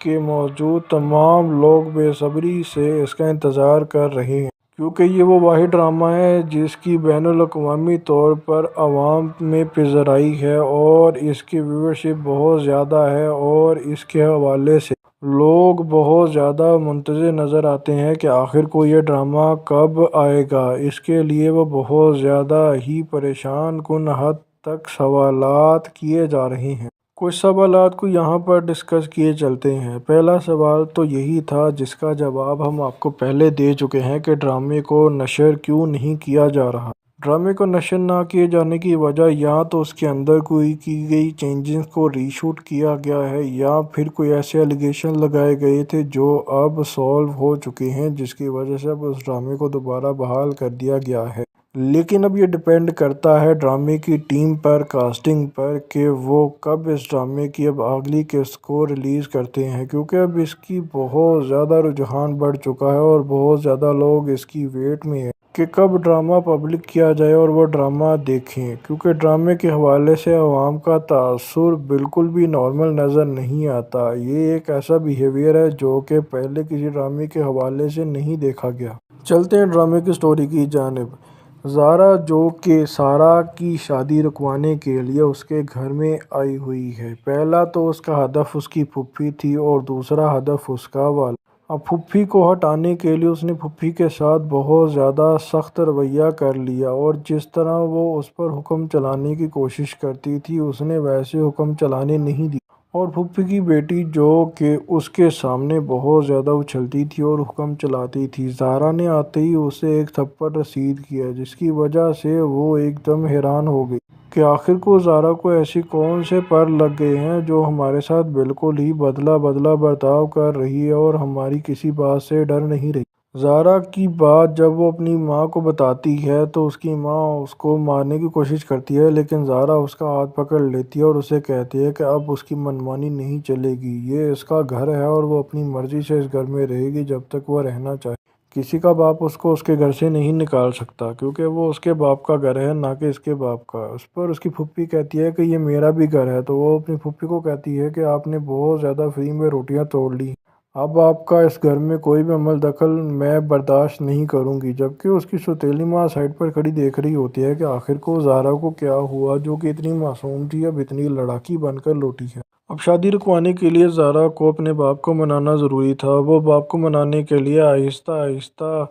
کہ موجود تمام لوگ بے صبری سے اس کا انتظار کر رہے ہیں، کیونکہ یہ وہ واحد ڈرامہ ہے جس کی بین الاقوامی طور پر عوام میں پذیرائی ہے اور اس کی ویورشپ بہت زیادہ ہے، اور اس کے حوالے سے لوگ بہت زیادہ منتظر نظر آتے ہیں کہ آخر کو یہ ڈرامہ کب آئے گا۔ اس کے لیے وہ بہت زیادہ ہی پریشان کن حد تک سوالات کیے جا رہے ہیں۔ کچھ سوالات کو یہاں پر ڈسکس کیے چلتے ہیں۔ پہلا سوال تو یہی تھا جس کا جواب ہم آپ کو پہلے دے چکے ہیں کہ ڈرامے کو نشر کیوں نہیں کیا جا رہا۔ ڈرامے کو نشر نہ کیے جانے کی وجہ یا تو اس کے اندر کوئی کی گئی چینجز کو ری شوٹ کیا گیا ہے، یا پھر کوئی ایسے الیگیشن لگائے گئے تھے جو اب سالو ہو چکے ہیں، جس کی وجہ سے اب اس ڈرامے کو دوبارہ بحال کر دیا گیا ہے۔ لیکن اب یہ ڈیپینڈ کرتا ہے ڈرامے کی ٹیم پر، کاسٹنگ پر، کہ وہ کب اس ڈرامے کی اب اگلی قسط کو ریلیز کرتے ہیں، کیونکہ اب اس کی بہت زیادہ رجحان بڑھ چکا ہے اور بہت زیادہ لوگ اس کی ویٹ میں ہیں کہ کب ڈرامہ پبلک کیا جائے اور وہ ڈرامہ دیکھیں، کیونکہ ڈرامے کے حوالے سے عوام کا تاثر بالکل بھی نارمل نظر نہیں آتا۔ یہ ایک ایسا بیہیویئر ہے جو کہ پہلے کسی ڈرامے کے حوالے سے نہیں دیکھا گیا۔ چلتے ہیں ڈرامے کی سٹوری کی جانب۔ زارا جو کہ سارا کی شادی رکوانے کے لیے اس کے گھر میں آئی ہوئی ہے۔ پہلا تو اس کا ہدف اس کی پھوپھی تھی اور دوسرا ہدف اس کا والد۔ اب پھوپھی کو ہٹانے کے لیے اس نے پھوپھی کے ساتھ بہت زیادہ سخت رویہ کر لیا، اور جس طرح وہ اس پر حکم چلانے کی کوشش کرتی تھی اس نے ویسے حکم چلانے نہیں دی، اور پھوپھی کی بیٹی جو کہ اس کے سامنے بہت زیادہ اچھلتی تھی اور حکم چلاتی تھی، زارا نے آتے ہی اسے ایک تھپڑ رسید کیا، جس کی وجہ سے وہ ایک دم حیران ہو گئی کہ آخر کو زارا کو ایسی کون سے پر لگ گئے ہیں جو ہمارے ساتھ بالکل ہی بدلہ برتاؤ کر رہی ہے اور ہماری کسی بات سے ڈر نہیں رہی۔ زارا کی بات جب وہ اپنی ماں کو بتاتی ہے تو اس کی ماں اس کو مارنے کی کوشش کرتی ہے، لیکن زارا اس کا ہاتھ پکڑ لیتی ہے اور اسے کہتی ہے کہ اب اس کی منمانی نہیں چلے گی، یہ اس کا گھر ہے اور وہ اپنی مرضی سے اس گھر میں رہے گی جب تک وہ رہنا چاہے۔ کسی کا باپ اس کو اس کے گھر سے نہیں نکال سکتا، کیونکہ وہ اس کے باپ کا گھر ہے، نہ کہ اس کے باپ کا۔ اس پر اس کی پھوپھی کہتی ہے کہ یہ میرا بھی گھر ہے، تو وہ اپنی پھوپھی کو کہتی ہے کہ آپ نے بہت زیادہ فری میں روٹیاں توڑ لی، اب آپ کا اس گھر میں کوئی بھی عمل دخل میں برداشت نہیں کروں گی، جبکہ اس کی سوتیلی ماں سائڈ پر کھڑی دیکھ رہی ہوتی ہے کہ آخر کو زارا کو کیا ہوا جو کہ اتنی معصوم تھی اب اتنی لڑاکی بن کر لوٹی ہے۔ اب شادی رکوانے کے لیے زارا کو اپنے باپ کو منانا ضروری تھا۔ وہ باپ کو منانے کے لیے آہستہ آہستہ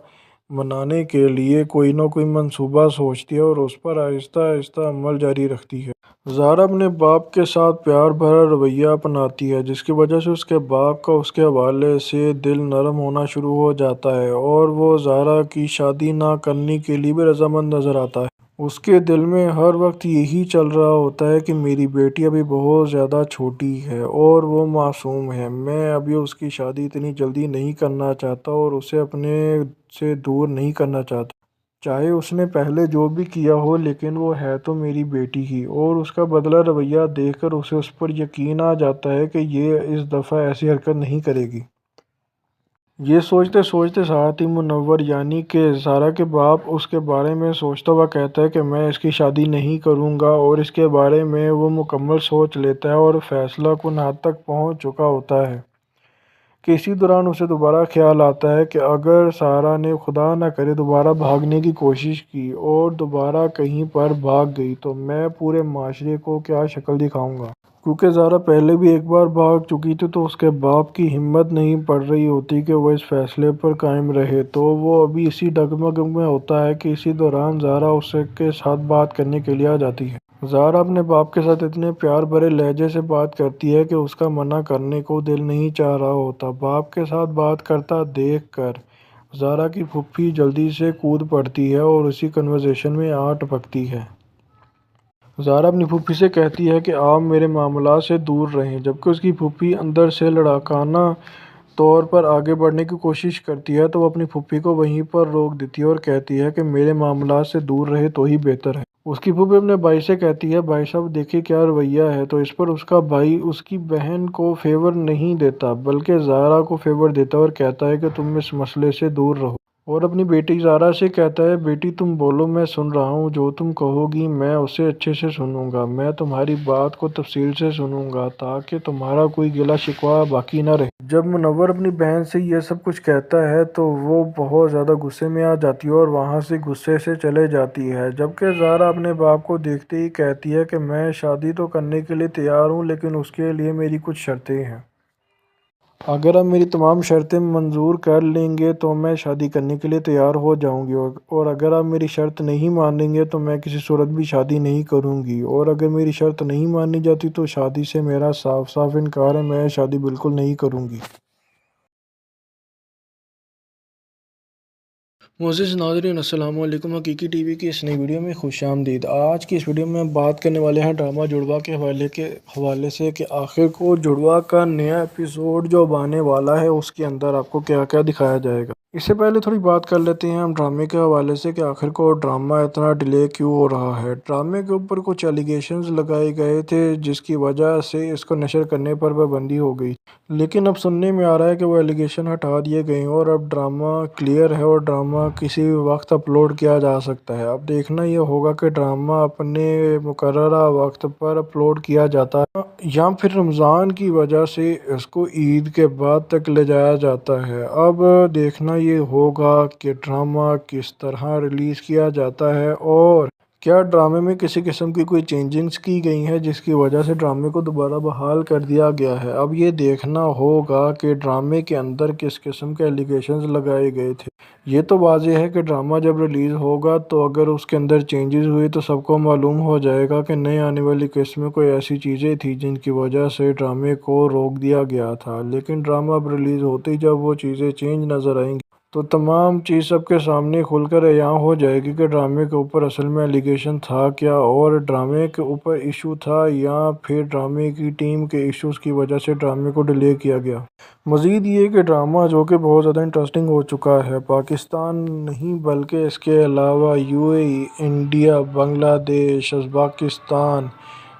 منانے کے لیے کوئی نہ کوئی منصوبہ سوچتی ہے اور اس پر آہستہ آہستہ عمل جاری رکھتی ہے۔ زارا اپنے باپ کے ساتھ پیار بھرا رویہ اپناتی ہے، جس کی وجہ سے اس کے باپ کا اس کے حوالے سے دل نرم ہونا شروع ہو جاتا ہے اور وہ زارا کی شادی نہ کرنے کے لیے بھی رضامند نظر آتا ہے۔ اس کے دل میں ہر وقت یہی چل رہا ہوتا ہے کہ میری بیٹی ابھی بہت زیادہ چھوٹی ہے اور وہ معصوم ہے، میں ابھی اس کی شادی اتنی جلدی نہیں کرنا چاہتا اور اسے اپنے سے دور نہیں کرنا چاہتا، چاہے اس نے پہلے جو بھی کیا ہو، لیکن وہ ہے تو میری بیٹی ہی۔ اور اس کا بدلہ رویہ دیکھ کر اسے اس پر یقین آ جاتا ہے کہ یہ اس دفعہ ایسی حرکت نہیں کرے گی۔ یہ سوچتے سوچتے ساتھ ہی منور یعنی کہ زارا کے باپ اس کے بارے میں سوچتا ہوا کہتا ہے کہ میں اس کی شادی نہیں کروں گا، اور اس کے بارے میں وہ مکمل سوچ لیتا ہے اور فیصلہ کن حد تک پہنچ چکا ہوتا ہے کہ اسی دوران اسے دوبارہ خیال آتا ہے کہ اگر سارا نے خدا نہ کرے دوبارہ بھاگنے کی کوشش کی اور دوبارہ کہیں پر بھاگ گئی تو میں پورے معاشرے کو کیا شکل دکھاؤں گا، کیونکہ زارا پہلے بھی ایک بار بھاگ چکی تھی تو اس کے باپ کی ہمت نہیں پڑ رہی ہوتی کہ وہ اس فیصلے پر قائم رہے، تو وہ ابھی اسی ڈگمگ میں ہوتا ہے کہ اسی دوران زارا اس کے ساتھ بات کرنے کے لیے آ جاتی ہے۔ زارا اپنے باپ کے ساتھ اتنے پیار بھرے لہجے سے بات کرتی ہے کہ اس کا منع کرنے کو دل نہیں چاہ رہا ہوتا۔ باپ کے ساتھ بات کرتا دیکھ کر زارا کی پھوپھی جلدی سے کود پڑتی ہے اور اسی کنورسیشن میں آ ٹپکتی ہے۔ زارا اپنی پھوپھی سے کہتی ہے کہ آپ میرے معاملات سے دور رہیں، جبکہ اس کی پھوپھی اندر سے لڑاکانہ طور پر آگے بڑھنے کی کوشش کرتی ہے تو وہ اپنی پھوپھی کو وہیں پر روک دیتی ہے اور کہتی ہے کہ میرے معاملات سے دور رہے تو ہی بہتر ہے۔ اس کی پھوپھی اپنے بھائی سے کہتی ہے بھائی صاحب دیکھیں کیا رویہ ہے، تو اس پر اس کا بھائی اس کی بہن کو فیور نہیں دیتا بلکہ زارا کو فیور دیتا ہے اور کہتا ہے کہ تم اس مسئلے سے دور رہو۔ اور اپنی بیٹی زارا سے کہتا ہے بیٹی تم بولو میں سن رہا ہوں، جو تم کہو گی میں اسے اچھے سے سنوں گا، میں تمہاری بات کو تفصیل سے سنوں گا تاکہ تمہارا کوئی گلہ شکوہ باقی نہ رہے۔ جب منور اپنی بہن سے یہ سب کچھ کہتا ہے تو وہ بہت زیادہ غصے میں آ جاتی ہے اور وہاں سے غصے سے چلے جاتی ہے، جبکہ زارا اپنے باپ کو دیکھتے ہی کہتی ہے کہ میں شادی تو کرنے کے لیے تیار ہوں لیکن اس کے لیے میری کچھ شرطیں ہیں۔ اگر آپ میری تمام شرطیں منظور کر لیں گے تو میں شادی کرنے کے لیے تیار ہو جاؤں گی، اور اگر آپ میری شرط نہیں مانیں گے تو میں کسی صورت بھی شادی نہیں کروں گی، اور اگر میری شرط نہیں مانی جاتی تو شادی سے میرا صاف صاف انکار ہے، میں شادی بالکل نہیں کروں گی۔ معزز ناظرین السلام علیکم، حقیقی ٹی وی کی اس نئی ویڈیو میں خوش آمدید۔ آج کی اس ویڈیو میں بات کرنے والے ہیں ڈرامہ جڑوا کے حوالے سے کہ آخر کو جڑوا کا نیا ایپیسوڈ جو آنے والا ہے اس کے اندر آپ کو کیا کیا دکھایا جائے گا۔ اس سے پہلے تھوڑی بات کر لیتے ہیں ہم ڈرامے کے حوالے سے کہ آخر کو ڈرامہ اتنا ڈیلے کیوں ہو رہا ہے۔ ڈرامے کے اوپر کچھ ایلیگیشنز لگائے گئے تھے جس کی وجہ سے اس کو نشر کرنے پر پابندی ہو گئی، لیکن اب سننے میں آ رہا ہے کہ وہ ایلیگیشن ہٹا دیے گئے ہیں اور اب ڈرامہ کلیئر ہے اور ڈرامہ کسی بھی وقت اپلوڈ کیا جا سکتا ہے۔ اب دیکھنا یہ ہوگا کہ ڈرامہ اپنے مقررہ وقت پر اپلوڈ کیا جاتا ہے یا پھر رمضان کی وجہ سے اس کو عید کے بعد تک لے جایا جاتا ہے۔ اب دیکھنا یہ ہوگا کہ ڈرامہ کس طرح ریلیز کیا جاتا ہے اور کیا ڈرامے میں کسی قسم کی کوئی چینجنگز کی گئی ہیں جس کی وجہ سے ڈرامے کو دوبارہ بحال کر دیا گیا ہے۔ اب یہ دیکھنا ہوگا کہ ڈرامے کے اندر کس قسم کے ایلیگیشنز لگائے گئے تھے۔ یہ تو واضح ہے کہ ڈرامہ جب ریلیز ہوگا تو اگر اس کے اندر چینجز ہوئی تو سب کو معلوم ہو جائے گا کہ نئے آنے والی قسط میں کوئی ایسی چیزیں تھیں جن کی وجہ سے ڈرامے کو روک دیا گیا تھا، لیکن ڈرامہ اب ریلیز ہوتے ہی جب وہ چیزیں چینج نظر آئیں گی تو تمام چیز سب کے سامنے کھل کر عیاں ہو جائے گی کہ ڈرامے کے اوپر اصل میں ایلیگیشن تھا کیا، اور ڈرامے کے اوپر ایشو تھا یا پھر ڈرامے کی ٹیم کے ایشوز کی وجہ سے ڈرامے کو ڈیلے کیا گیا۔ مزید یہ کہ ڈرامہ جو کہ بہت زیادہ انٹرسٹنگ ہو چکا ہے، پاکستان نہیں بلکہ اس کے علاوہ UAE، انڈیا، بنگلہ دیش، ازبکستان،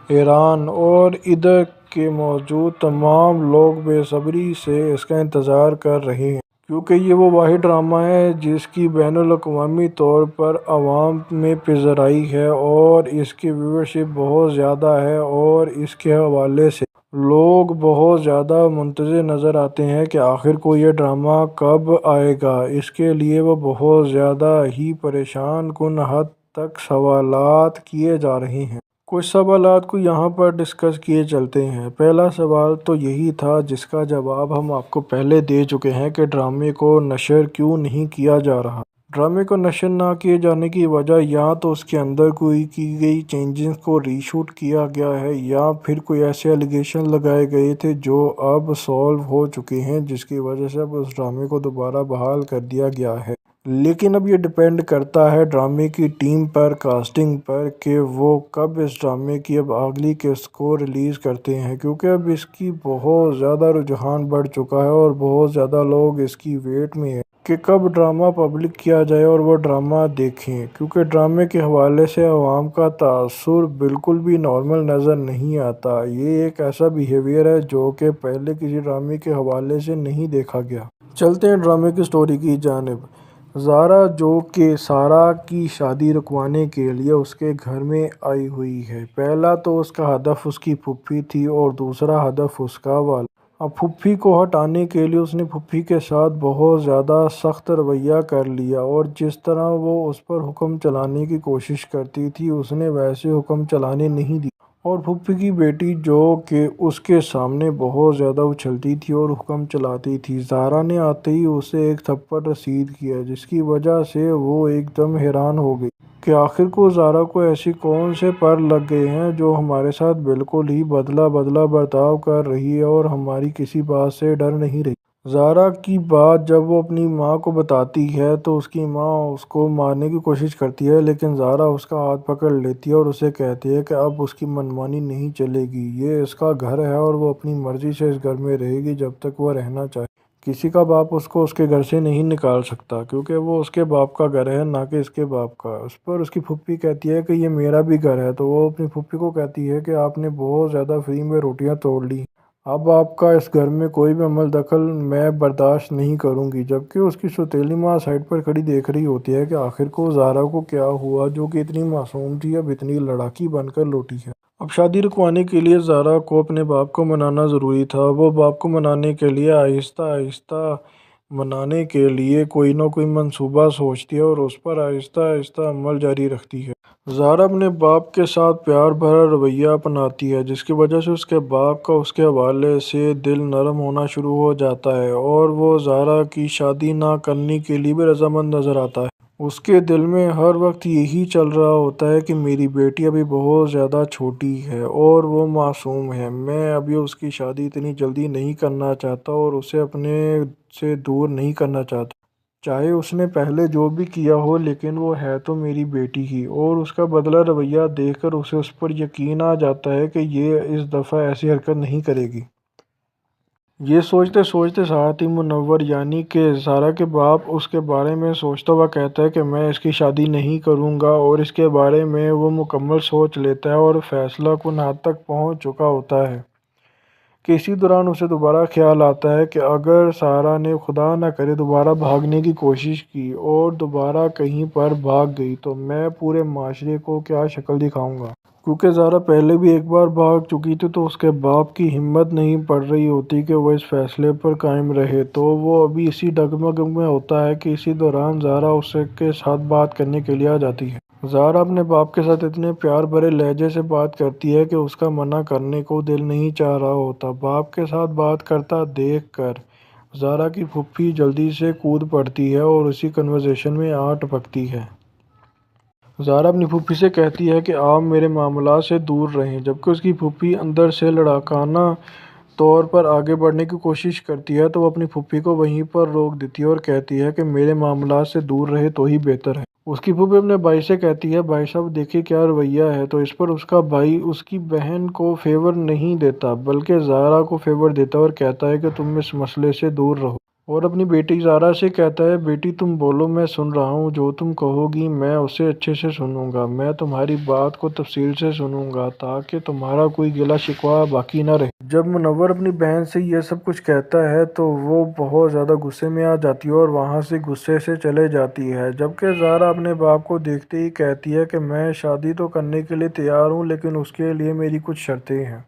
ایران اور ادھر کے موجود تمام لوگ بے صبری سے اس کا انتظار کر رہے ہیں، کیونکہ یہ وہ واحد ڈرامہ ہے جس کی بین الاقوامی طور پر عوام میں پذیرائی ہے اور اس کی ویورشپ بہت زیادہ ہے، اور اس کے حوالے سے لوگ بہت زیادہ منتظر نظر آتے ہیں کہ آخر کو یہ ڈرامہ کب آئے گا۔ اس کے لیے وہ بہت زیادہ ہی پریشان کن حد تک سوالات کیے جا رہے ہیں۔ کچھ سوالات کو یہاں پر ڈسکس کیے چلتے ہیں۔ پہلا سوال تو یہی تھا جس کا جواب ہم آپ کو پہلے دے چکے ہیں کہ ڈرامے کو نشر کیوں نہیں کیا جا رہا۔ ڈرامے کو نشر نہ کیے جانے کی وجہ یا تو اس کے اندر کوئی کی گئی چینجز کو ری شوٹ کیا گیا ہے یا پھر کوئی ایسے ایلیگیشن لگائے گئے تھے جو اب سالو ہو چکے ہیں جس کی وجہ سے اب اس ڈرامے کو دوبارہ بحال کر دیا گیا ہے۔ لیکن اب یہ ڈیپینڈ کرتا ہے ڈرامے کی ٹیم پر، کاسٹنگ پر کہ وہ کب اس ڈرامے کی اب اگلی قسط کو ریلیز کرتے ہیں، کیونکہ اب اس کی بہت زیادہ رجحان بڑھ چکا ہے اور بہت زیادہ لوگ اس کی ویٹ میں ہیں کہ کب ڈرامہ پبلک کیا جائے اور وہ ڈرامہ دیکھیں، کیونکہ ڈرامے کے حوالے سے عوام کا تاثر بالکل بھی نارمل نظر نہیں آتا۔ یہ ایک ایسا بیہیویئر ہے جو کہ پہلے کسی ڈرامے کے حوالے سے نہیں دیکھا گیا۔ چلتے ہیں ڈرامے کی سٹوری کی جانب۔ زارا جو کہ سارا کی شادی رکوانے کے لیے اس کے گھر میں آئی ہوئی ہے۔ پہلا تو اس کا ہدف اس کی پھوپھی تھی اور دوسرا ہدف اس کا والد۔ اب پھوپھی کو ہٹانے کے لیے اس نے پھوپھی کے ساتھ بہت زیادہ سخت رویہ کر لیا اور جس طرح وہ اس پر حکم چلانے کی کوشش کرتی تھی اس نے ویسے حکم چلانے نہیں دی، اور پھوپھی کی بیٹی جو کہ اس کے سامنے بہت زیادہ اچھلتی تھی اور حکم چلاتی تھی، زارا نے آتے ہی اسے ایک تھپڑ رسید کیا جس کی وجہ سے وہ ایک دم حیران ہو گئی کہ آخر کو زارا کو ایسی کون سے پر لگ گئے ہیں جو ہمارے ساتھ بالکل ہی بدلہ برتاؤ کر رہی ہے اور ہماری کسی بات سے ڈر نہیں رہی۔ زارا کی بات جب وہ اپنی ماں کو بتاتی ہے تو اس کی ماں اس کو مارنے کی کوشش کرتی ہے، لیکن زارا اس کا ہاتھ پکڑ لیتی ہے اور اسے کہتی ہے کہ اب اس کی منمانی نہیں چلے گی، یہ اس کا گھر ہے اور وہ اپنی مرضی سے اس گھر میں رہے گی جب تک وہ رہنا چاہے۔ کسی کا باپ اس کو اس کے گھر سے نہیں نکال سکتا کیونکہ وہ اس کے باپ کا گھر ہے نہ کہ اس کے باپ کا۔ اس پر اس کی پھوپھی کہتی ہے کہ یہ میرا بھی گھر ہے، تو وہ اپنی پھوپھی کو کہتی ہے کہ آپ نے بہت زیادہ فری میں روٹیاں توڑ لی، اب آپ کا اس گھر میں کوئی بھی عمل دخل میں برداشت نہیں کروں گی۔ جبکہ اس کی سوتیلی ماں سائڈ پر کھڑی دیکھ رہی ہوتی ہے کہ آخر کو زہرا کو کیا ہوا، جو کہ اتنی معصوم تھی اب اتنی لڑاکی بن کر لوٹی ہے۔ اب شادی رکوانے کے لیے زہرا کو اپنے باپ کو منانا ضروری تھا۔ وہ باپ کو منانے کے لیے آہستہ آہستہ منانے کے لیے کوئی نہ کوئی منصوبہ سوچتی ہے اور اس پر آہستہ آہستہ عمل جاری رکھتی ہے۔ زہرا اپنے باپ کے ساتھ پیار بھرا رویہ اپناتی ہے، جس کی وجہ سے اس کے باپ کا اس کے حوالے سے دل نرم ہونا شروع ہو جاتا ہے اور وہ زہرا کی شادی نہ کرنے کے لیے بھی رضامند نظر آتا ہے۔ اس کے دل میں ہر وقت یہی چل رہا ہوتا ہے کہ میری بیٹی ابھی بہت زیادہ چھوٹی ہے اور وہ معصوم ہے، میں ابھی اس کی شادی اتنی جلدی نہیں کرنا چاہتا اور اسے اپنے سے دور نہیں کرنا چاہتا، چاہے اس نے پہلے جو بھی کیا ہو، لیکن وہ ہے تو میری بیٹی ہی۔ اور اس کا بدلہ رویہ دیکھ کر اسے اس پر یقین آ جاتا ہے کہ یہ اس دفعہ ایسی حرکت نہیں کرے گی۔ یہ سوچتے سوچتے ساتھ ہی منور یعنی کہ زہرا کے باپ اس کے بارے میں سوچتا ہوا کہتا ہے کہ میں اس کی شادی نہیں کروں گا، اور اس کے بارے میں وہ مکمل سوچ لیتا ہے اور فیصلہ کن حد تک پہنچ چکا ہوتا ہے کہ اسی دوران اسے دوبارہ خیال آتا ہے کہ اگر سارا نے خدا نہ کرے دوبارہ بھاگنے کی کوشش کی اور دوبارہ کہیں پر بھاگ گئی تو میں پورے معاشرے کو کیا شکل دکھاؤں گا۔ کیونکہ زہرا پہلے بھی ایک بار بھاگ چکی تھی تو اس کے باپ کی ہمت نہیں پڑ رہی ہوتی کہ وہ اس فیصلے پر قائم رہے، تو وہ ابھی اسی ڈگمگ میں ہوتا ہے کہ اسی دوران زہرا اس کے ساتھ بات کرنے کے لیے آ جاتی ہے۔ زہرا اپنے باپ کے ساتھ اتنے پیار بھرے لہجے سے بات کرتی ہے کہ اس کا منع کرنے کو دل نہیں چاہ رہا ہوتا۔ باپ کے ساتھ بات کرتا دیکھ کر زہرا کی پھوپھی جلدی سے کود پڑتی ہے اور اسی کنورسیشن میں آ ٹپکتی ہے۔ زہرا اپنی پھوپھی سے کہتی ہے کہ آپ میرے معاملات سے دور رہیں، جبکہ اس کی پھوپھی اندر سے لڑاکانہ طور پر آگے بڑھنے کی کوشش کرتی ہے تو وہ اپنی پھوپھی کو وہیں پر روک دیتی ہے اور کہتی ہے کہ میرے معاملات سے دور رہے تو ہی بہتر ہے۔ اس کی پھوپھی اپنے بھائی سے کہتی ہے بھائی صاحب دیکھیے کیا رویہ ہے، تو اس پر اس کا بھائی اس کی بہن کو فیور نہیں دیتا بلکہ زہرا کو فیور دیتا ہے اور کہتا ہے کہ تم اس مسئلے سے دور رہو، اور اپنی بیٹی زہرا سے کہتا ہے بیٹی تم بولو میں سن رہا ہوں، جو تم کہو گی میں اسے اچھے سے سنوں گا، میں تمہاری بات کو تفصیل سے سنوں گا تاکہ تمہارا کوئی گلہ شکوہ باقی نہ رہے۔ جب منور اپنی بہن سے یہ سب کچھ کہتا ہے تو وہ بہت زیادہ غصے میں آ جاتی ہے اور وہاں سے غصے سے چلے جاتی ہے، جبکہ زہرا اپنے باپ کو دیکھتے ہی کہتی ہے کہ میں شادی تو کرنے کے لیے تیار ہوں لیکن اس کے لیے میری کچھ شرطیں ہیں۔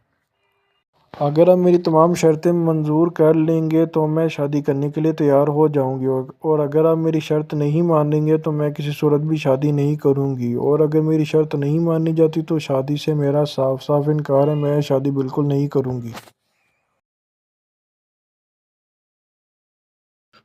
اگر آپ میری تمام شرطیں منظور کر لیں گے تو میں شادی کرنے کے لیے تیار ہو جاؤں گی، اور اگر آپ میری شرط نہیں مانیں گے تو میں کسی صورت بھی شادی نہیں کروں گی، اور اگر میری شرط نہیں مانی جاتی تو شادی سے میرا صاف صاف انکار ہے، میں شادی بالکل نہیں کروں گی۔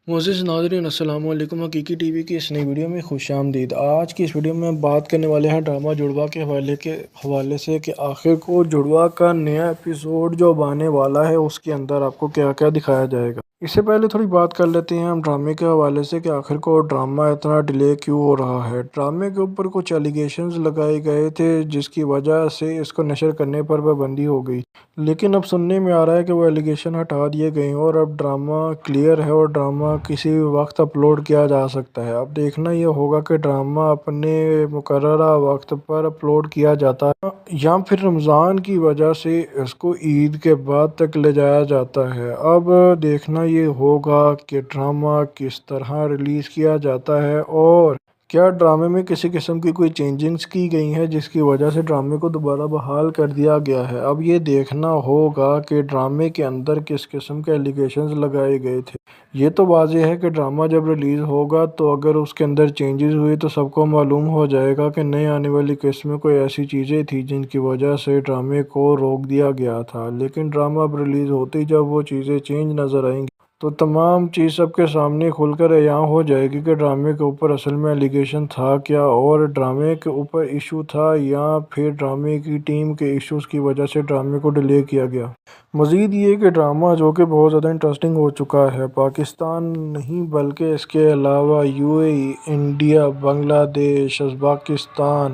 معزز ناظرین السلام علیکم، حقیقی ٹی وی کی اس نئی ویڈیو میں خوش آمدید۔ آج کی اس ویڈیو میں بات کرنے والے ہیں ڈرامہ جڑوا کے حوالے سے کہ آخر کو جڑوا کا نیا ایپیسوڈ جو آنے والا ہے اس کے اندر آپ کو کیا کیا دکھایا جائے گا۔ اس سے پہلے تھوڑی بات کر لیتے ہیں ہم ڈرامے کے حوالے سے کہ آخر کو ڈرامہ اتنا ڈیلے کیوں ہو رہا ہے۔ ڈرامے کے اوپر کچھ ایلیگیشنز لگائے گئے تھے جس کی وجہ سے اس کو نشر کرنے پر پابندی ہو گئی، لیکن اب سننے میں آ رہا ہے کہ وہ ایلیگیشن ہٹا دیے گئے ہیں اور اب ڈرامہ کلیئر ہے اور ڈرامہ کسی بھی وقت اپلوڈ کیا جا سکتا ہے۔ اب دیکھنا یہ ہوگا کہ ڈرامہ اپنے مقررہ وقت پر اپلوڈ کیا جاتا ہے یا پھر رمضان کی وجہ سے اس کو عید کے بعد تک لے جایا جاتا ہے۔ اب دیکھنا یہ ہوگا کہ ڈرامہ کس طرح ریلیز کیا جاتا ہے اور کیا ڈرامے میں کسی قسم کی کوئی چینجنگز کی گئی ہیں جس کی وجہ سے ڈرامے کو دوبارہ بحال کر دیا گیا ہے۔ اب یہ دیکھنا ہوگا کہ ڈرامے کے اندر کس قسم کے ایلیگیشنز لگائے گئے تھے۔ یہ تو واضح ہے کہ ڈرامہ جب ریلیز ہوگا تو اگر اس کے اندر چینجز ہوئی تو سب کو معلوم ہو جائے گا کہ نئے آنے والی قسط میں کوئی ایسی چیزیں تھیں جن کی وجہ سے ڈرامے کو روک دیا گیا تھا، لیکن ڈرامہ اب ریلیز ہوتے ہی جب وہ چیزیں چینج نظر آئیں گی تو تمام چیز سب کے سامنے کھل کر عیاں ہو جائے گی کہ ڈرامے کے اوپر اصل میں ایلیگیشن تھا کیا، اور ڈرامے کے اوپر ایشو تھا یا پھر ڈرامے کی ٹیم کے ایشوز کی وجہ سے ڈرامے کو ڈیلے کیا گیا۔ مزید یہ کہ ڈرامہ جو کہ بہت زیادہ انٹرسٹنگ ہو چکا ہے، پاکستان نہیں بلکہ اس کے علاوہ UAE، انڈیا، بنگلہ دیش، ازبکستان،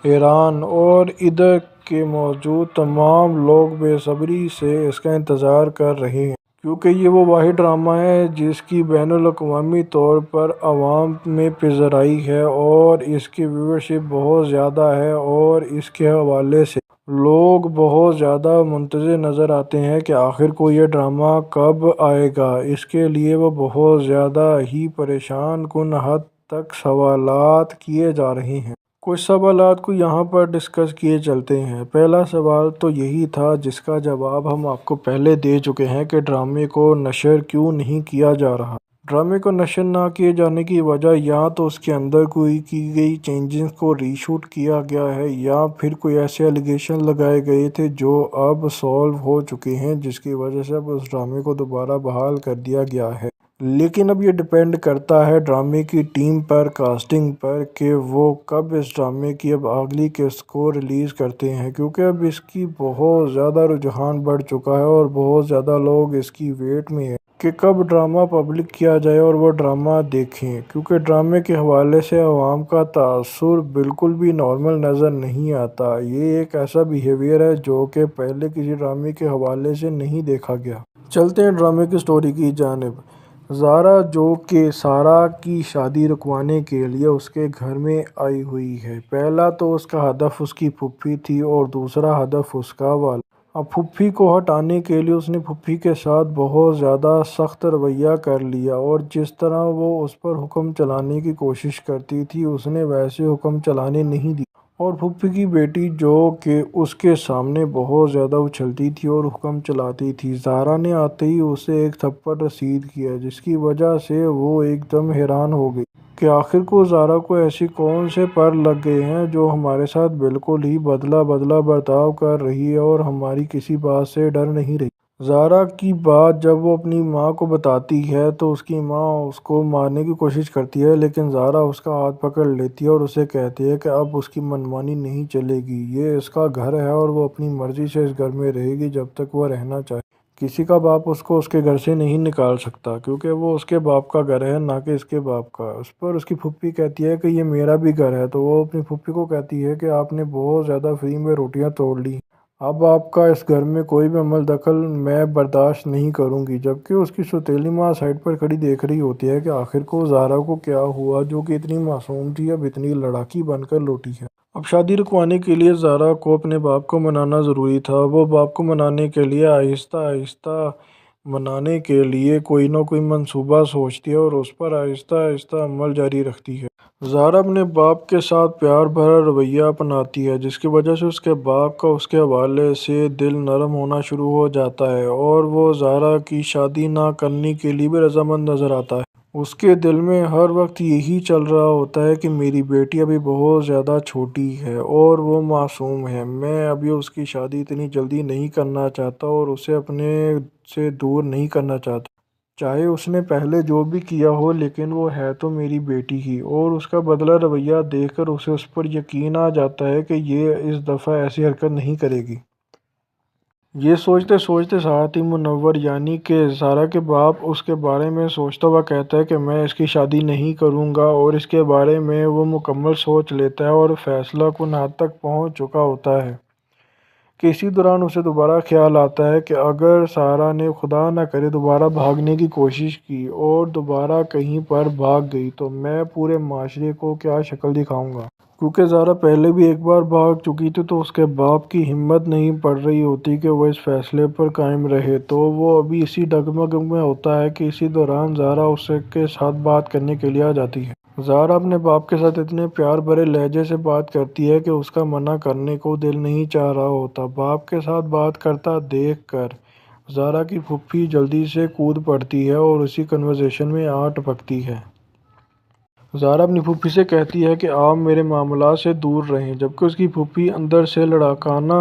ایران اور ادھر کے موجود تمام لوگ بے صبری سے اس کا انتظار کر رہے ہیں، کیونکہ یہ وہ واحد ڈرامہ ہے جس کی بین الاقوامی طور پر عوام میں پذیرائی ہے اور اس کی ویورشپ بہت زیادہ ہے، اور اس کے حوالے سے لوگ بہت زیادہ منتظر نظر آتے ہیں کہ آخر کو یہ ڈرامہ کب آئے گا۔ اس کے لیے وہ بہت زیادہ ہی پریشان کن حد تک سوالات کیے جا رہے ہیں۔ کچھ سوالات کو یہاں پر ڈسکس کیے چلتے ہیں۔ پہلا سوال تو یہی تھا جس کا جواب ہم آپ کو پہلے دے چکے ہیں کہ ڈرامے کو نشر کیوں نہیں کیا جا رہا۔ ڈرامے کو نشر نہ کیے جانے کی وجہ یا تو اس کے اندر کوئی کی گئی چینجز کو ری شوٹ کیا گیا ہے یا پھر کوئی ایسے الیگیشن لگائے گئے تھے جو اب سالو ہو چکے ہیں، جس کی وجہ سے اب اس ڈرامے کو دوبارہ بحال کر دیا گیا ہے۔ لیکن اب یہ ڈیپینڈ کرتا ہے ڈرامے کی ٹیم پر، کاسٹنگ پر، کہ وہ کب اس ڈرامے کی اب اگلی قسط کو ریلیز کرتے ہیں، کیونکہ اب اس کی بہت زیادہ رجحان بڑھ چکا ہے اور بہت زیادہ لوگ اس کی ویٹ میں ہیں کہ کب ڈرامہ پبلک کیا جائے اور وہ ڈرامہ دیکھیں، کیونکہ ڈرامے کے حوالے سے عوام کا تاثر بالکل بھی نارمل نظر نہیں آتا۔ یہ ایک ایسا بیہیویئر ہے جو کہ پہلے کسی ڈرامے کے حوالے سے نہیں دیکھا گیا۔ چلتے ہیں ڈرامے کی سٹوری کی جانب۔ زارا جو کہ سارا کی شادی رکوانے کے لیے اس کے گھر میں آئی ہوئی ہے۔ پہلا تو اس کا ہدف اس کی پھوپھی تھی اور دوسرا ہدف اس کا والد۔ اب پھوپھی کو ہٹانے کے لیے اس نے پھوپھی کے ساتھ بہت زیادہ سخت رویہ کر لیا اور جس طرح وہ اس پر حکم چلانے کی کوشش کرتی تھی اس نے ویسے حکم چلانے نہیں دی، اور پھوپھی کی بیٹی جو کہ اس کے سامنے بہت زیادہ اچھلتی تھی اور حکم چلاتی تھی، زارا نے آتے ہی اسے ایک تھپڑ رسید کیا، جس کی وجہ سے وہ ایک دم حیران ہو گئی کہ آخر کو زارا کو ایسی کون سے پر لگ گئے ہیں جو ہمارے ساتھ بالکل ہی بدلہ برتاؤ کر رہی ہے اور ہماری کسی بات سے ڈر نہیں رہی۔ زارا کی بات جب وہ اپنی ماں کو بتاتی ہے تو اس کی ماں اس کو مارنے کی کوشش کرتی ہے، لیکن زارا اس کا ہاتھ پکڑ لیتی ہے اور اسے کہتی ہے کہ اب اس کی منمانی نہیں چلے گی، یہ اس کا گھر ہے اور وہ اپنی مرضی سے اس گھر میں رہے گی جب تک وہ رہنا چاہے۔ کسی کا باپ اس کو اس کے گھر سے نہیں نکال سکتا، کیونکہ وہ اس کے باپ کا گھر ہے نہ کہ اس کے باپ کا۔ اس پر اس کی پھوپھی کہتی ہے کہ یہ میرا بھی گھر ہے، تو وہ اپنی پھوپھی کو کہتی ہے کہ آپ نے بہت زیادہ فری میں روٹیاں توڑ لی، اب آپ کا اس گھر میں کوئی بھی عمل دخل میں برداشت نہیں کروں گی۔ جبکہ اس کی سوتیلی ماں سائڈ پر کھڑی دیکھ رہی ہوتی ہے کہ آخر کو زارا کو کیا ہوا جو کہ اتنی معصوم تھی اب اتنی لڑاکی بن کر لوٹی ہے۔ اب شادی رکوانے کے لیے زارا کو اپنے باپ کو منانا ضروری تھا۔ وہ باپ کو منانے کے لیے آہستہ منانے کے لیے کوئی نہ کوئی منصوبہ سوچتی ہے اور اس پر آہستہ عمل جاری رکھتی ہے۔ زارا اپنے باپ کے ساتھ پیار بھرا رویہ اپناتی ہے، جس کی وجہ سے اس کے باپ کا اس کے حوالے سے دل نرم ہونا شروع ہو جاتا ہے اور وہ زارا کی شادی نہ کرنے کے لیے بھی رضامند نظر آتا ہے۔ اس کے دل میں ہر وقت یہی چل رہا ہوتا ہے کہ میری بیٹی ابھی بہت زیادہ چھوٹی ہے اور وہ معصوم ہے، میں ابھی اس کی شادی اتنی جلدی نہیں کرنا چاہتا اور اسے اپنے سے دور نہیں کرنا چاہتا، چاہے اس نے پہلے جو بھی کیا ہو، لیکن وہ ہے تو میری بیٹی ہی۔ اور اس کا بدلہ رویہ دیکھ کر اسے اس پر یقین آ جاتا ہے کہ یہ اس دفعہ ایسی حرکت نہیں کرے گی۔ یہ سوچتے ساتھ ہی منور یعنی کہ زارا کے باپ اس کے بارے میں سوچتا ہوا کہتا ہے کہ میں اس کی شادی نہیں کروں گا، اور اس کے بارے میں وہ مکمل سوچ لیتا ہے اور فیصلہ کن حد تک پہنچ چکا ہوتا ہے کہ اسی دوران اسے دوبارہ خیال آتا ہے کہ اگر سارا نے خدا نہ کرے دوبارہ بھاگنے کی کوشش کی اور دوبارہ کہیں پر بھاگ گئی تو میں پورے معاشرے کو کیا شکل دکھاؤں گا، کیونکہ زارا پہلے بھی ایک بار بھاگ چکی تھی تو اس کے باپ کی ہمت نہیں پڑ رہی ہوتی کہ وہ اس فیصلے پر قائم رہے، تو وہ ابھی اسی ڈگمگ میں ہوتا ہے کہ اسی دوران زارا اس کے ساتھ بات کرنے کے لیے آ جاتی ہے۔ زارا اپنے باپ کے ساتھ اتنے پیار بھرے لہجے سے بات کرتی ہے کہ اس کا منع کرنے کو دل نہیں چاہ رہا ہوتا۔ باپ کے ساتھ بات کرتا دیکھ کر زارا کی پھوپھی جلدی سے کود پڑتی ہے اور اسی کنورسیشن میں آ ٹپکتی ہے۔ زارا اپنی پھوپھی سے کہتی ہے کہ آپ میرے معاملات سے دور رہیں، جبکہ اس کی پھوپھی اندر سے لڑاکانہ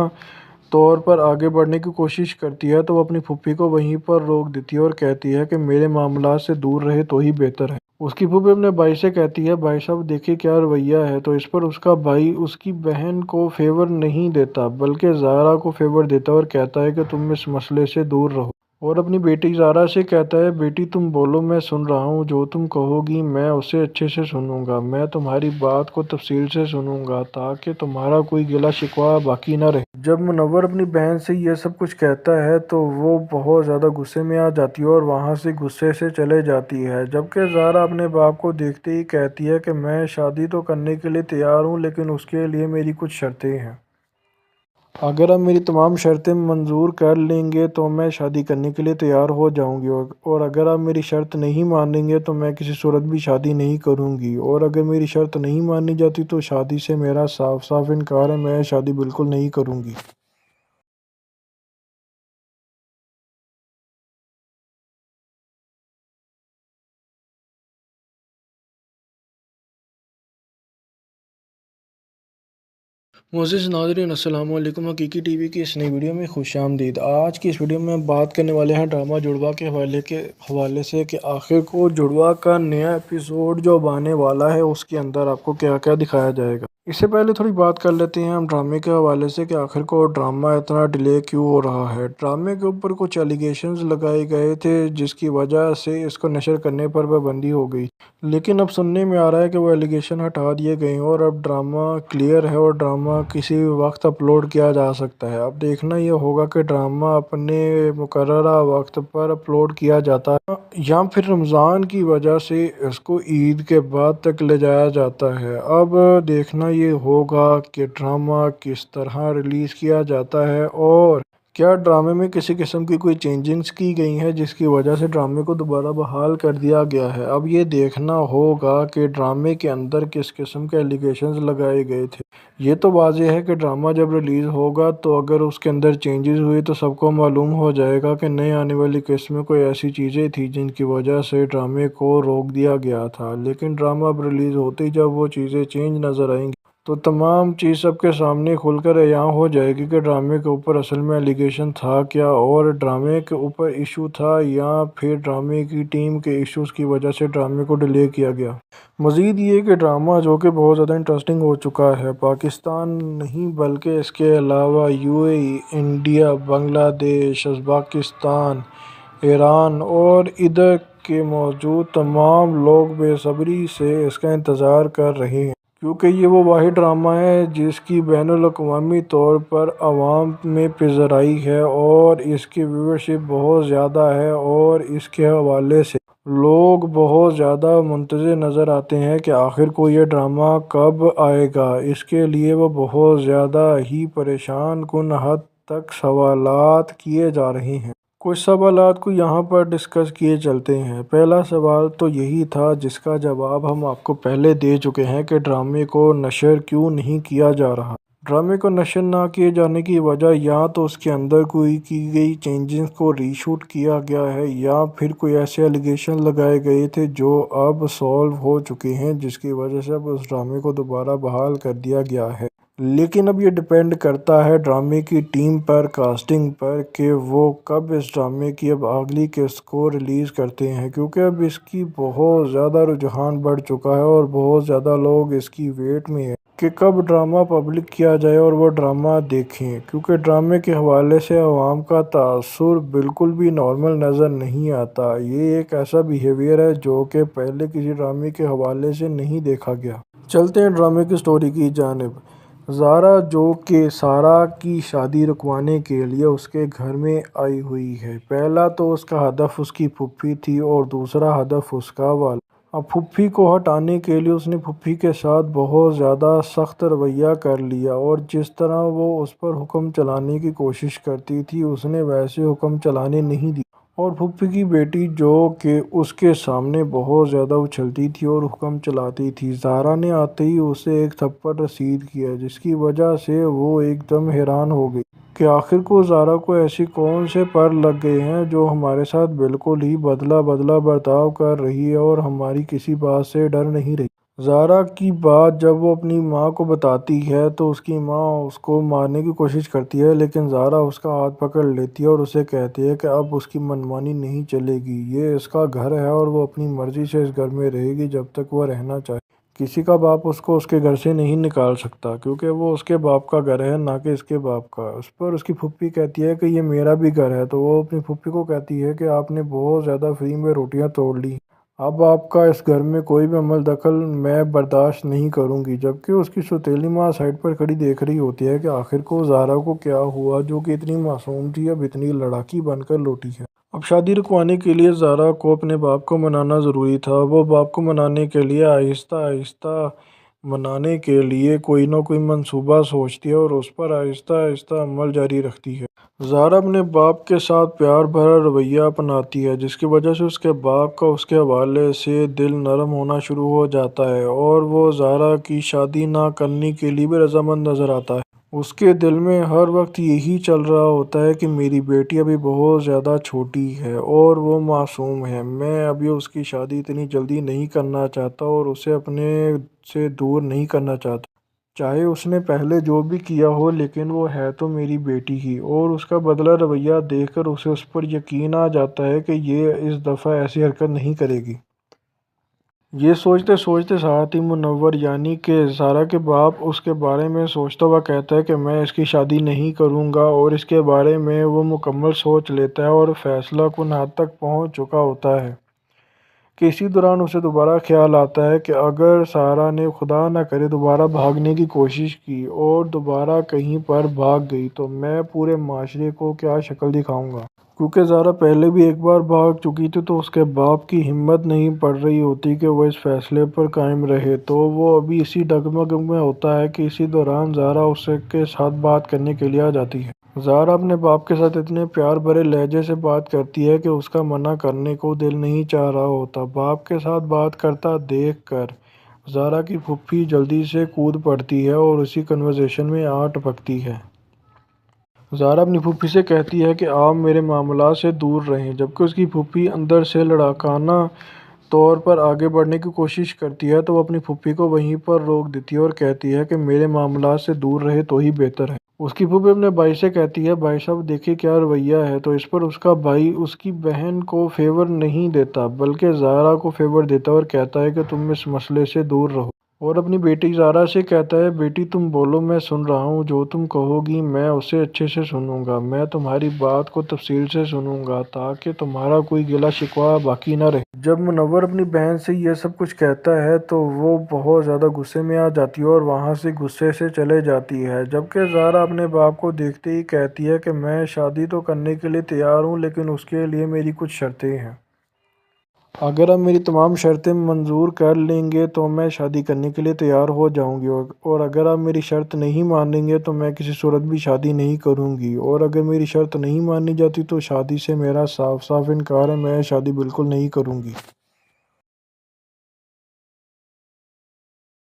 طور پر آگے بڑھنے کی کوشش کرتی ہے تو وہ اپنی پھوپھی کو وہیں پر روک دیتی ہے اور کہتی ہے کہ میرے معاملات سے دور رہے تو ہی بہتر ہے۔ اس کی پھوپھی اپنے بھائی سے کہتی ہے بھائی صاحب دیکھیں کیا رویہ ہے، تو اس پر اس کا بھائی اس کی بہن کو فیور نہیں دیتا بلکہ زارا کو فیور دیتا ہے اور کہتا ہے کہ تم اس مسئلے سے دور رہو، اور اپنی بیٹی زارا سے کہتا ہے بیٹی تم بولو میں سن رہا ہوں، جو تم کہو گی میں اسے اچھے سے سنوں گا، میں تمہاری بات کو تفصیل سے سنوں گا تاکہ تمہارا کوئی گلہ شکوہ باقی نہ رہے۔ جب منور اپنی بہن سے یہ سب کچھ کہتا ہے تو وہ بہت زیادہ غصے میں آ جاتی ہے اور وہاں سے غصے سے چلے جاتی ہے، جبکہ زارا اپنے باپ کو دیکھتے ہی کہتی ہے کہ میں شادی تو کرنے کے لیے تیار ہوں لیکن اس کے لیے میری کچھ شرطیں ہیں۔ اگر آپ میری تمام شرطیں منظور کر لیں گے تو میں شادی کرنے کے لیے تیار ہو جاؤں گی، اور اگر آپ میری شرط نہیں مانیں گے تو میں کسی صورت بھی شادی نہیں کروں گی، اور اگر میری شرط نہیں مانی جاتی تو شادی سے میرا صاف صاف انکار ہے، میں شادی بالکل نہیں کروں گی۔ معزز ناظرین السلام علیکم، حقیقی ٹی وی کی اس نئی ویڈیو میں خوش آمدید۔ آج کی اس ویڈیو میں بات کرنے والے ہیں ڈرامہ جڑوا کے حوالے سے کہ آخر کو جڑوا کا نیا ایپیسوڈ جو اب آنے والا ہے اس کے اندر آپ کو کیا کیا دکھایا جائے گا۔ اس سے پہلے تھوڑی بات کر لیتے ہیں ہم ڈرامے کے حوالے سے کہ آخر کو ڈرامہ اتنا ڈیلے کیوں ہو رہا ہے۔ ڈرامے کے اوپر کچھ ایلیگیشنز لگائے گئے تھے جس کی وجہ سے اس کو نشر کرنے پر پابندی ہو گئی، لیکن اب سننے میں آ رہا ہے کہ وہ ایلیگیشن ہٹا دیے گئے ہیں اور اب ڈرامہ کلیئر ہے اور ڈرامہ کسی بھی وقت اپلوڈ کیا جا سکتا ہے۔ اب دیکھنا یہ ہوگا کہ ڈرامہ اپنے مقررہ وقت پر اپلوڈ کیا جاتا ہے یا پھر رمضان کی وجہ سے اس کو عید کے بعد تک لے جایا جاتا ہے۔ اب دیکھنا یہ ہوگا کہ ڈرامہ کس طرح ریلیز کیا جاتا ہے اور کیا ڈرامے میں کسی قسم کی کوئی چینجنگز کی گئی ہیں جس کی وجہ سے ڈرامے کو دوبارہ بحال کر دیا گیا ہے۔ اب یہ دیکھنا ہوگا کہ ڈرامے کے اندر کس قسم کے ایلیگیشنز لگائے گئے تھے۔ یہ تو واضح ہے کہ ڈرامہ جب ریلیز ہوگا تو اگر اس کے اندر چینجز ہوئی تو سب کو معلوم ہو جائے گا کہ نئے آنے والی قسط میں کوئی ایسی چیزیں تھیں جن کی وجہ سے ڈرامے کو روک دیا گیا تھا، لیکن ڈرامہ اب ریلیز ہوتے ہی جب وہ چیزیں چینج نظر آئیں گی تو تمام چیز سب کے سامنے کھل کر عیاں ہو جائے گی کہ ڈرامے کے اوپر اصل میں ایلیگیشن تھا کیا، اور ڈرامے کے اوپر ایشو تھا یا پھر ڈرامے کی ٹیم کے ایشوز کی وجہ سے ڈرامے کو ڈیلے کیا گیا۔ مزید یہ کہ ڈرامہ جو کہ بہت زیادہ انٹرسٹنگ ہو چکا ہے، پاکستان نہیں بلکہ اس کے علاوہ UAE، انڈیا، بنگلہ دیش، ازبکستان، ایران اور ادھر کے موجود تمام لوگ بے صبری سے اس کا انتظار کر رہے ہیں، کیونکہ یہ وہ واحد ڈرامہ ہے جس کی بین الاقوامی طور پر عوام میں پذیرائی ہے اور اس کی ویورشپ بہت زیادہ ہے، اور اس کے حوالے سے لوگ بہت زیادہ منتظر نظر آتے ہیں کہ آخر کو یہ ڈرامہ کب آئے گا۔ اس کے لیے وہ بہت زیادہ ہی پریشان کن حد تک سوالات کیے جا رہے ہیں۔ کچھ سوالات کو یہاں پر ڈسکس کیے چلتے ہیں۔ پہلا سوال تو یہی تھا جس کا جواب ہم آپ کو پہلے دے چکے ہیں کہ ڈرامے کو نشر کیوں نہیں کیا جا رہا۔ ڈرامے کو نشر نہ کیے جانے کی وجہ یا تو اس کے اندر کوئی کی گئی چینجز کو ری شوٹ کیا گیا ہے یا پھر کوئی ایسے ایلیگیشن لگائے گئے تھے جو اب سالو ہو چکے ہیں جس کی وجہ سے اب اس ڈرامے کو دوبارہ بحال کر دیا گیا ہے۔ لیکن اب یہ ڈیپینڈ کرتا ہے ڈرامے کی ٹیم پر، کاسٹنگ پر، کہ وہ کب اس ڈرامے کی اب اگلی قسط کو ریلیز کرتے ہیں، کیونکہ اب اس کی بہت زیادہ رجحان بڑھ چکا ہے اور بہت زیادہ لوگ اس کی ویٹ میں ہیں کہ کب ڈرامہ پبلک کیا جائے اور وہ ڈرامہ دیکھیں، کیونکہ ڈرامے کے حوالے سے عوام کا تاثر بالکل بھی نارمل نظر نہیں آتا۔ یہ ایک ایسا بیہیویئر ہے جو کہ پہلے کسی ڈرامے کے حوالے سے نہیں دیکھا گیا۔ چلتے ہیں ڈرامے کی سٹوری کی جانب۔ زارا جو کہ سارا کی شادی رکوانے کے لیے اس کے گھر میں آئی ہوئی ہے۔ پہلا تو اس کا ہدف اس کی پھوپھی تھی اور دوسرا ہدف اس کا والد۔ اب پھوپھی کو ہٹانے کے لیے اس نے پھوپھی کے ساتھ بہت زیادہ سخت رویہ کر لیا، اور جس طرح وہ اس پر حکم چلانے کی کوشش کرتی تھی اس نے ویسے حکم چلانے نہیں دی، اور پھوپھی کی بیٹی جو کہ اس کے سامنے بہت زیادہ اچھلتی تھی اور حکم چلاتی تھی، زارا نے آتے ہی اسے ایک تھپڑ رسید کیا جس کی وجہ سے وہ ایک دم حیران ہو گئی کہ آخر کو زارا کو ایسی کون سے پر لگ گئے ہیں جو ہمارے ساتھ بالکل ہی بدلہ برتاؤ کر رہی ہے اور ہماری کسی بات سے ڈر نہیں رہی۔ زارا کی بات جب وہ اپنی ماں کو بتاتی ہے تو اس کی ماں اس کو مارنے کی کوشش کرتی ہے، لیکن زارا اس کا ہاتھ پکڑ لیتی ہے اور اسے کہتی ہے کہ اب اس کی منمانی نہیں چلے گی، یہ اس کا گھر ہے اور وہ اپنی مرضی سے اس گھر میں رہے گی جب تک وہ رہنا چاہے۔ کسی کا باپ اس کو اس کے گھر سے نہیں نکال سکتا، کیونکہ وہ اس کے باپ کا گھر ہے نہ کہ اس کے باپ کا۔ اس پر اس کی پھوپھی کہتی ہے کہ یہ میرا بھی گھر ہے، تو وہ اپنی پھوپھی کو کہتی ہے کہ آپ نے بہت زیادہ فری میں روٹیاں توڑ لی، اب آپ کا اس گھر میں کوئی بھی عمل دخل میں برداشت نہیں کروں گی، جبکہ اس کی سوتیلی ماں سائڈ پر کھڑی دیکھ رہی ہوتی ہے کہ آخر کو زارا کو کیا ہوا جو کہ اتنی معصوم تھی اب اتنی لڑاکی بن کر لوٹی ہے۔ اب شادی رکوانے کے لیے زارا کو اپنے باپ کو منانا ضروری تھا۔ وہ باپ کو منانے کے لیے آہستہ آہستہ منانے کے لیے کوئی نہ کوئی منصوبہ سوچتی ہے اور اس پر آہستہ آہستہ عمل جاری رکھتی ہے۔ زارا اپنے باپ کے ساتھ پیار بھرا رویہ اپناتی ہے، جس کی وجہ سے اس کے باپ کا اس کے حوالے سے دل نرم ہونا شروع ہو جاتا ہے اور وہ زارا کی شادی نہ کرنے کے لیے بھی رضامند نظر آتا ہے۔ اس کے دل میں ہر وقت یہی چل رہا ہوتا ہے کہ میری بیٹی ابھی بہت زیادہ چھوٹی ہے اور وہ معصوم ہے، میں ابھی اس کی شادی اتنی جلدی نہیں کرنا چاہتا اور اسے اپنے سے دور نہیں کرنا چاہتا، چاہے اس نے پہلے جو بھی کیا ہو، لیکن وہ ہے تو میری بیٹی ہی۔ اور اس کا بدلہ رویہ دیکھ کر اسے اس پر یقین آ جاتا ہے کہ یہ اس دفعہ ایسی حرکت نہیں کرے گی۔ یہ سوچتے سوچتے ساتھ ہی منور یعنی کہ زارا کے باپ اس کے بارے میں سوچتا ہوا کہتا ہے کہ میں اس کی شادی نہیں کروں گا، اور اس کے بارے میں وہ مکمل سوچ لیتا ہے اور فیصلہ کن حد تک پہنچ چکا ہوتا ہے کہ اسی دوران اسے دوبارہ خیال آتا ہے کہ اگر سارا نے خدا نہ کرے دوبارہ بھاگنے کی کوشش کی اور دوبارہ کہیں پر بھاگ گئی تو میں پورے معاشرے کو کیا شکل دکھاؤں گا۔ کیونکہ زارا پہلے بھی ایک بار بھاگ چکی تھی تو اس کے باپ کی ہمت نہیں پڑ رہی ہوتی کہ وہ اس فیصلے پر قائم رہے، تو وہ ابھی اسی ڈگمگ میں ہوتا ہے کہ اسی دوران زارا اس کے ساتھ بات کرنے کے لیے آ جاتی ہے۔ زارا اپنے باپ کے ساتھ اتنے پیار بھرے لہجے سے بات کرتی ہے کہ اس کا منع کرنے کو دل نہیں چاہ رہا ہوتا۔ باپ کے ساتھ بات کرتا دیکھ کر زارا کی پھوپھی جلدی سے کود پڑتی ہے اور اسی کنورسیشن میں آ ٹپکتی ہے۔ زارا اپنی پھوپھی سے کہتی ہے کہ آپ میرے معاملات سے دور رہیں، جبکہ اس کی پھوپھی اندر سے لڑاکانہ طور پر آگے بڑھنے کی کوشش کرتی ہے تو وہ اپنی پھوپھی کو وہیں پر روک دیتی ہے اور کہتی ہے کہ میرے معاملات سے دور رہے تو ہی بہتر ہے۔ اس کی پھوپھی اپنے بھائی سے کہتی ہے بھائی صاحب دیکھیے کیا رویہ ہے، تو اس پر اس کا بھائی اس کی بہن کو فیور نہیں دیتا بلکہ زارا کو فیور دیتا ہے اور کہتا ہے کہ تم اس مسئلے سے دور رہو، اور اپنی بیٹی زارا سے کہتا ہے بیٹی تم بولو میں سن رہا ہوں، جو تم کہو گی میں اسے اچھے سے سنوں گا، میں تمہاری بات کو تفصیل سے سنوں گا تاکہ تمہارا کوئی گلہ شکوہ باقی نہ رہے۔ جب منور اپنی بہن سے یہ سب کچھ کہتا ہے تو وہ بہت زیادہ غصے میں آ جاتی ہے اور وہاں سے غصے سے چلے جاتی ہے، جبکہ زارا اپنے باپ کو دیکھتے ہی کہتی ہے کہ میں شادی تو کرنے کے لیے تیار ہوں لیکن اس کے لیے میری کچھ شرطیں ہیں۔ اگر آپ میری تمام شرطیں منظور کر لیں گے تو میں شادی کرنے کے لیے تیار ہو جاؤں گی، اور اگر آپ میری شرط نہیں مانیں گے تو میں کسی صورت بھی شادی نہیں کروں گی، اور اگر میری شرط نہیں مانی جاتی تو شادی سے میرا صاف صاف انکار ہے، میں شادی بالکل نہیں کروں گی۔